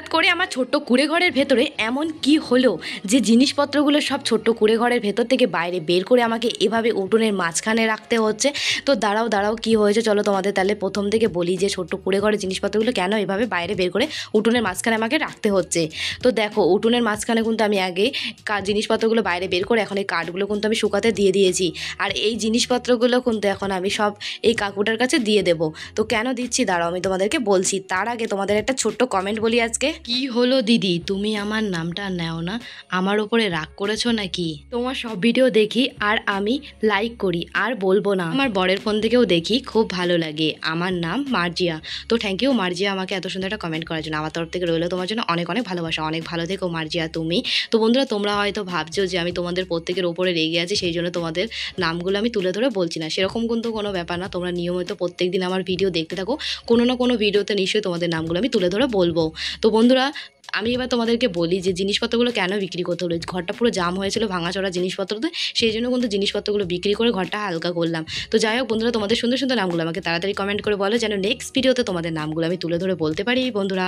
হঠাৎ করে আমার ছোট্ট কুঁড়ে ঘরের ভেতরে এমন কি হলো যে জিনিসপত্রগুলো সব ছোট্ট কুঁড়ে ঘরের ভেতর থেকে বাইরে বের করে আমাকে এভাবে উঠোনের মাঝখানে রাখতে হচ্ছে। তো দাঁড়াও কি হয়েছে চলো তোমাদের তাহলে প্রথম থেকে বলি যে ছোট্ট কুঁড়ে ঘরের জিনিসপত্রগুলো কেন এভাবে বাইরে বের করে উঠোনের মাঝখানে আমাকে রাখতে হচ্ছে। তো দেখো উঠোনের মাঝখানে কিন্তু আমি আগে জিনিসপত্রগুলো বাইরে বের করে এখন এই কাঠগুলো কিন্তু আমি শুকাতে দিয়ে দিয়েছি। আর এই জিনিসপত্রগুলো কিন্তু এখন আমি সব এই কাকুটার কাছে দিয়ে দেবো। তো কেন দিচ্ছি দাঁড়াও আমি তোমাদেরকে বলছি, তার আগে তোমাদের একটা ছোট্ট কমেন্ট বলি। আজকে কি হলো দিদি, তুমি আমার নামটা নেও না, আমার ওপরে রাগ করেছো নাকি? তোমার সব ভিডিও দেখি আর আমি লাইক করি আর বলবো না, আমার বরের ফোন থেকেও দেখি, খুব ভালো লাগে। আমার নাম মার্জিয়া। তো থ্যাংক ইউ মার্জিয়া আমাকে এত সুন্দর একটা কমেন্ট করার জন্য। আমার তরফ থেকে রইলো তোমার জন্য অনেক অনেক ভালোবাসা। অনেক ভালো থেকো মার্জিয়া তুমি। তো বন্ধুরা তোমরা হয়তো ভাবছো যে আমি তোমাদের প্রত্যেকের ওপরে রেগে আছি সেই জন্য তোমাদের নামগুলো আমি তুলে ধরে বলছি না, সেরকম কিন্তু কোনো ব্যাপার না। তোমরা নিয়মিত প্রত্যেক দিন আমার ভিডিও দেখতে থাকো, কোনো না কোনো ভিডিওতে নিশ্চয়ই তোমাদের নামগুলো আমি তুলে ধরে বলবো। তো বন্ধুরা আমি এবার তোমাদেরকে বলি যে জিনিসপত্রগুলো কেন বিক্রি করতে হলো। ঘরটা পুরো জাম হয়েছিল ভাঙাচোরা জিনিসপত্রতে, সেই জন্য কিন্তু জিনিসপত্রগুলো বিক্রি করে ঘরটা হালকা করলাম। তো যাই হোক বন্ধুরা, তোমাদের সুন্দর সুন্দর নামগুলো আমাকে তাড়াতাড়ি কমেন্ট করে বলো যেন নেক্সট ভিডিওতে তোমাদের নামগুলো আমি তুলে ধরে বলতে পারি বন্ধুরা।